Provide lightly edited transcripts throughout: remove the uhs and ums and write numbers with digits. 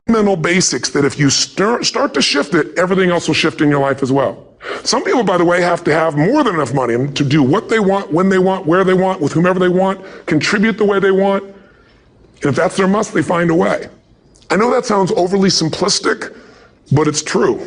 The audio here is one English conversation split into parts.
fundamental basics that if you start to shift it, everything else will shift in your life as well. Some people, by the way, have to have more than enough money to do what they want, when they want, where they want, with whomever they want, contribute the way they want. And if that's their must, they find a way. I know that sounds overly simplistic, but it's true.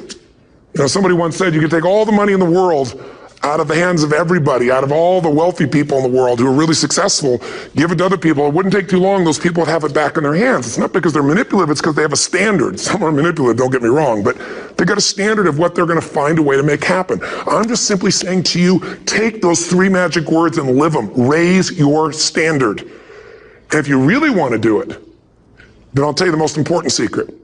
You know, somebody once said you can take all the money in the world out of the hands of everybody, out of all the wealthy people in the world who are really successful, give it to other people. It wouldn't take too long, those people would have it back in their hands. It's not because they're manipulative, it's because they have a standard. Some are manipulative, don't get me wrong, but they got a standard of what they're gonna find a way to make happen. I'm just simply saying to you, take those 3 magic words and live them. Raise your standard. And if you really wanna do it, then I'll tell you the most important secret.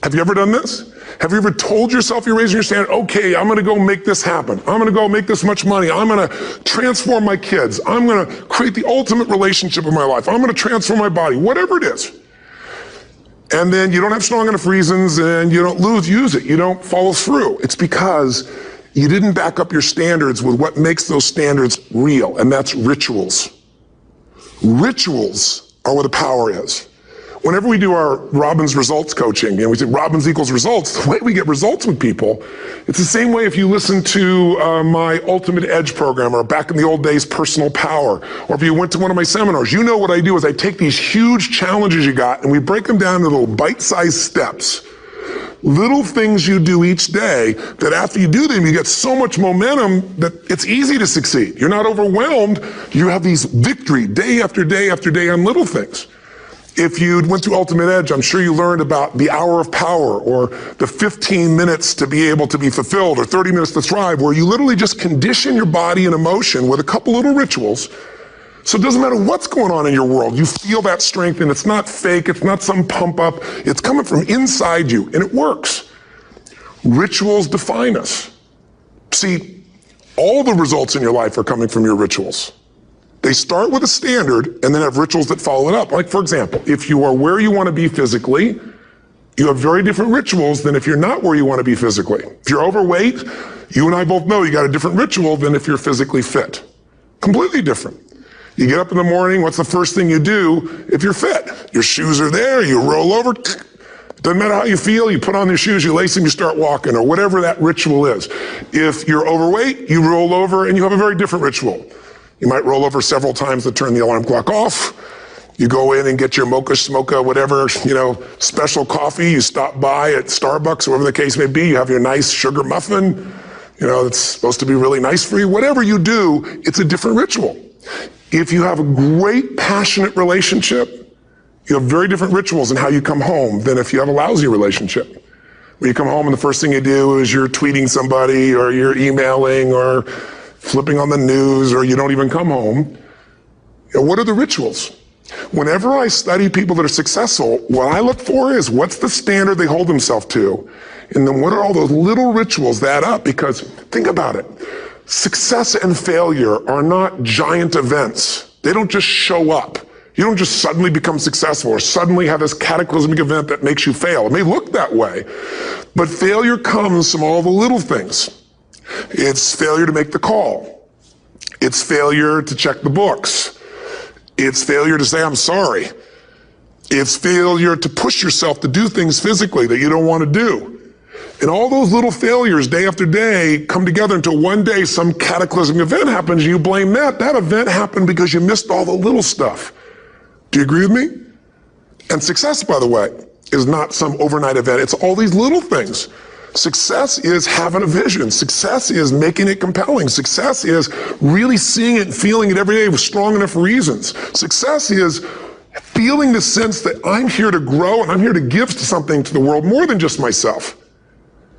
Have you ever done this? Have you ever told yourself you're raising your standard? Okay, I'm gonna go make this happen. I'm gonna go make this much money. I'm gonna transform my kids. I'm gonna create the ultimate relationship in my life. I'm gonna transform my body, whatever it is. And then you don't have strong enough reasons and you don't use it. You don't follow through. It's because you didn't back up your standards with what makes those standards real, and that's rituals. Rituals are where the power is. Whenever we do our Robbins results coaching, and we say Robbins equals results, the way we get results with people, it's the same way if you listen to my Ultimate Edge program, or back in the old days, Personal Power, or if you went to one of my seminars. You know what I do is I take these huge challenges you got and we break them down into little bite-sized steps. Little things you do each day that after you do them, you get so much momentum that it's easy to succeed. You're not overwhelmed. You have these victory day after day after day on little things. If you went through Ultimate Edge, I'm sure you learned about the hour of power, or the 15 minutes to be able to be fulfilled, or 30 minutes to thrive, where you literally just condition your body and emotion with a couple little rituals. So it doesn't matter what's going on in your world, you feel that strength, and it's not fake, it's not some pump up, it's coming from inside you, and it works. Rituals define us. See, all the results in your life are coming from your rituals. They start with a standard and then have rituals that follow it up. Like, for example, if you are where you want to be physically, you have very different rituals than if you're not where you want to be physically. If you're overweight, you and I both know you got a different ritual than if you're physically fit. Completely different. You get up in the morning, what's the first thing you do if you're fit? Your shoes are there, you roll over, doesn't matter how you feel, you put on your shoes, you lace them, you start walking, or whatever that ritual is. If you're overweight, you roll over and you have a very different ritual. You might roll over several times to turn the alarm clock off. You go in and get your mocha, smocha, whatever, special coffee. You stop by at Starbucks, or whatever the case may be. You have your nice sugar muffin. It's supposed to be really nice for you. Whatever you do, it's a different ritual. If you have a great, passionate relationship, you have very different rituals in how you come home than if you have a lousy relationship. Where you come home and the first thing you do is you're tweeting somebody, or you're emailing, or flipping on the news, or you don't even come home. What are the rituals? Whenever I study people that are successful, what I look for is what's the standard they hold themselves to, and then what are all those little rituals that add up? Because think about it. Success and failure are not giant events. They don't just show up. You don't just suddenly become successful or suddenly have this cataclysmic event that makes you fail. It may look that way, but failure comes from all the little things. It's failure to make the call. It's failure to check the books. It's failure to say, I'm sorry. It's failure to push yourself to do things physically that you don't want to do. And all those little failures day after day come together until one day some cataclysmic event happens and you blame that. That event happened because you missed all the little stuff. Do you agree with me? And success, by the way, is not some overnight event. It's all these little things. Success is having a vision. Success is making it compelling. Success is really seeing it and feeling it every day with strong enough reasons. Success is feeling the sense that I'm here to grow and I'm here to give something to the world more than just myself.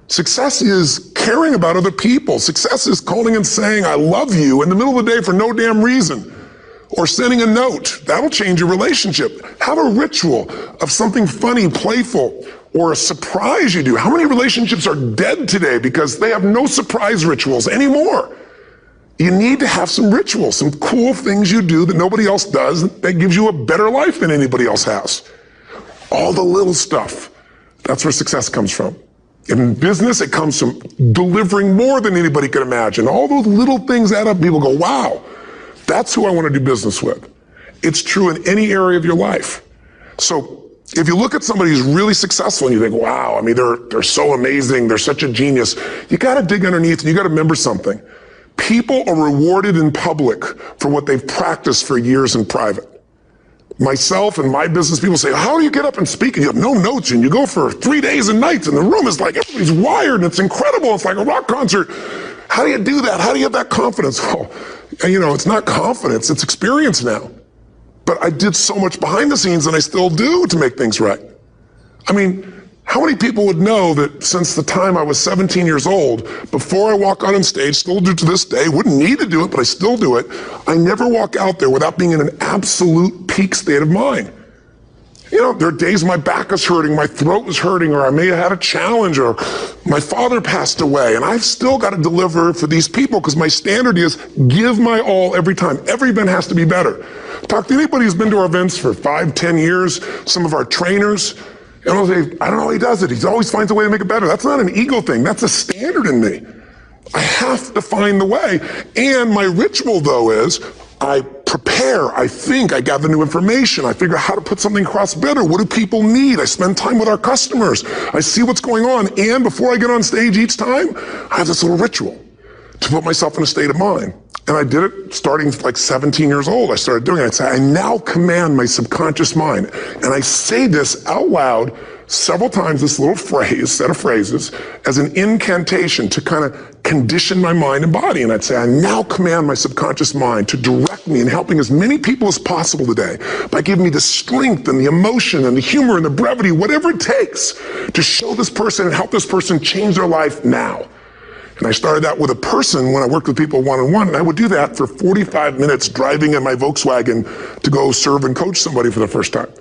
Success is caring about other people. Success is calling and saying, I love you in the middle of the day for no damn reason. Or sending a note. That'll change your relationship. Have a ritual of something funny, playful, or a surprise you do. How many relationships are dead today because they have no surprise rituals anymore? You need to have some rituals, some cool things you do that nobody else does that gives you a better life than anybody else has. All the little stuff. That's where success comes from. In business, it comes from delivering more than anybody could imagine. All those little things add up. People go, wow, that's who I want to do business with. It's true in any area of your life. So If you look at somebody who's really successful and you think, wow, I mean, they're so amazing, they're such a genius, you gotta dig underneath and you gotta remember something. People are rewarded in public for what they've practiced for years in private. Myself and my business people say, how do you get up and speak? And you have no notes and you go for 3 days and nights and the room is like, everybody's wired and it's incredible. It's like a rock concert. How do you do that? How do you have that confidence? Well, you know, it's not confidence, it's experience now. But I did so much behind the scenes and I still do to make things right. I mean, how many people would know that since the time I was 17 years old, before I walk out on stage, still do to this day, wouldn't need to do it, but I still do it, I never walk out there without being in an absolute peak state of mind. You know, there are days my back is hurting, my throat was hurting, or I may have had a challenge, or my father passed away, and I've still got to deliver for these people because my standard is give my all every time. Every event has to be better. Talk to anybody who's been to our events for 5, 10 years, some of our trainers, and I'll say, I don't know how he does it. He always finds a way to make it better. That's not an ego thing. That's a standard in me. I have to find the way. And my ritual, though, is I prepare, I think, I gather new information, I figure out how to put something across better. What do people need? I spend time with our customers. I see what's going on. And before I get on stage each time, I have this little ritual to put myself in a state of mind. And I did it starting like 17 years old. I started doing it. I'd say, I now command my subconscious mind. And I say this out loud several times, this little phrase, set of phrases, as an incantation to kind of condition my mind and body. And I'd say, I now command my subconscious mind to direct me in helping as many people as possible today by giving me the strength and the emotion and the humor and the brevity, whatever it takes to show this person and help this person change their life now. And I started that with a person when I worked with people one-on-one, and I would do that for 45 minutes driving in my Volkswagen to go serve and coach somebody for the first time.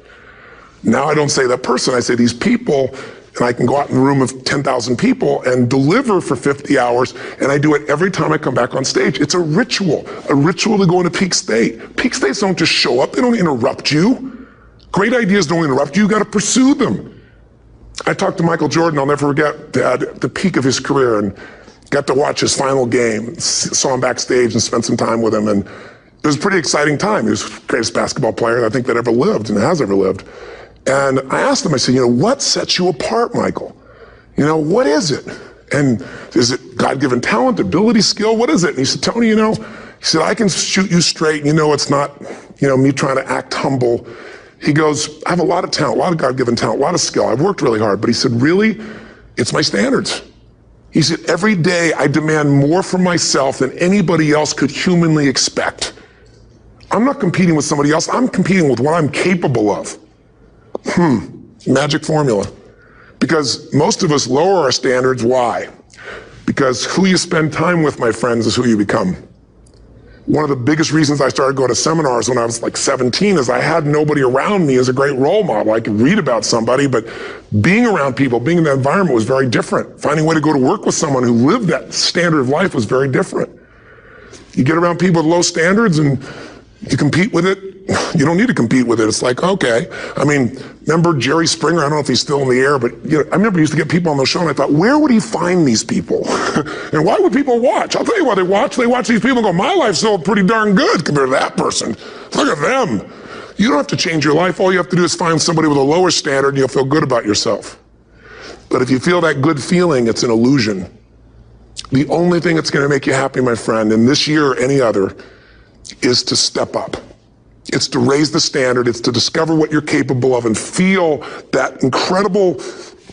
Now I don't say that person, I say these people, and I can go out in a room of 10,000 people and deliver for 50 hours, and I do it every time I come back on stage. It's a ritual to go into peak state. Peak states don't just show up, they don't interrupt you. Great ideas don't interrupt you, you gotta pursue them. I talked to Michael Jordan, I'll never forget, at the peak of his career, and got to watch his final game, saw him backstage and spent some time with him, and it was a pretty exciting time. He was the greatest basketball player I think that ever lived and has ever lived. And I asked him, I said, you know, what sets you apart, Michael? You know, what is it? And is it God-given talent, ability, skill? What is it? And he said, Tony, you know, he said, I can shoot you straight, and you know it's not, you know, me trying to act humble. He goes, I have a lot of talent, a lot of God-given talent, a lot of skill. I've worked really hard. But he said, really, it's my standards. He said, every day I demand more from myself than anybody else could humanly expect. I'm not competing with somebody else, I'm competing with what I'm capable of. Magic formula. Because most of us lower our standards, why? Because who you spend time with, my friends, is who you become. One of the biggest reasons I started going to seminars when I was like 17 is I had nobody around me as a great role model. I could read about somebody, but being around people, being in that environment was very different. Finding a way to go to work with someone who lived that standard of life was very different. You get around people with low standards and you compete with it. You don't need to compete with it. It's like, okay. I mean, remember Jerry Springer? I don't know if he's still in the air, but you know, I remember he used to get people on the show and I thought, where would he find these people? And why would people watch? I'll tell you why they watch. They watch these people and go, my life's still pretty darn good compared to that person. Look at them. You don't have to change your life. All you have to do is find somebody with a lower standard and you'll feel good about yourself. But if you feel that good feeling, it's an illusion. The only thing that's going to make you happy, my friend, in this year or any other, is to step up. It's to raise the standard. It's to discover what you're capable of and feel that incredible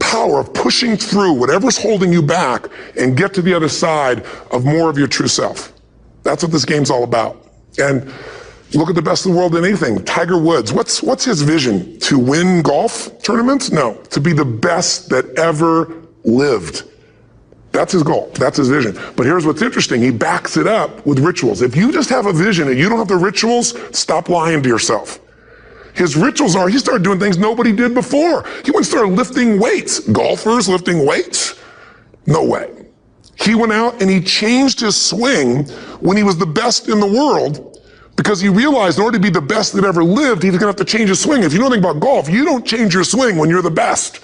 power of pushing through whatever's holding you back and get to the other side of more of your true self. That's what this game's all about. And look at the best in the world in anything. Tiger Woods, what's his vision? To win golf tournaments? No, to be the best that ever lived. That's his goal, that's his vision. But here's what's interesting, he backs it up with rituals. If you just have a vision and you don't have the rituals, stop lying to yourself. His rituals are, he started doing things nobody did before. He went and started lifting weights. Golfers lifting weights? No way. He went out and he changed his swing when he was the best in the world because he realized in order to be the best that ever lived, he was gonna have to change his swing. If you know anything about golf, you don't change your swing when you're the best.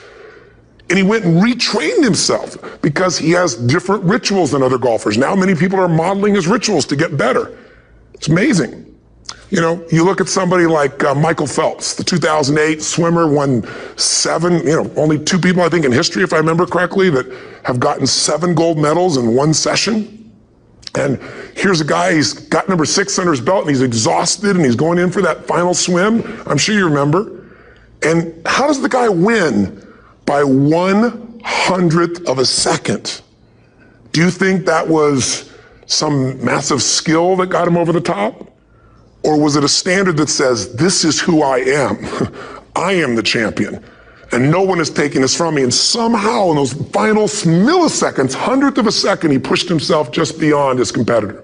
And he went and retrained himself because he has different rituals than other golfers. Now many people are modeling his rituals to get better. It's amazing. You know, you look at somebody like Michael Phelps, the 2008 swimmer, won 7, only 2 people, I think, in history, if I remember correctly, that have gotten 7 gold medals in one session. And here's a guy, he's got number 6 under his belt, and he's exhausted, and he's going in for that final swim. I'm sure you remember. And how does the guy win? By 1/100th of a second. Do you think that was some massive skill that got him over the top? Or was it a standard that says, this is who I am? I am the champion, and no one is taking this from me. And somehow in those final milliseconds, 100th of a second, he pushed himself just beyond his competitor.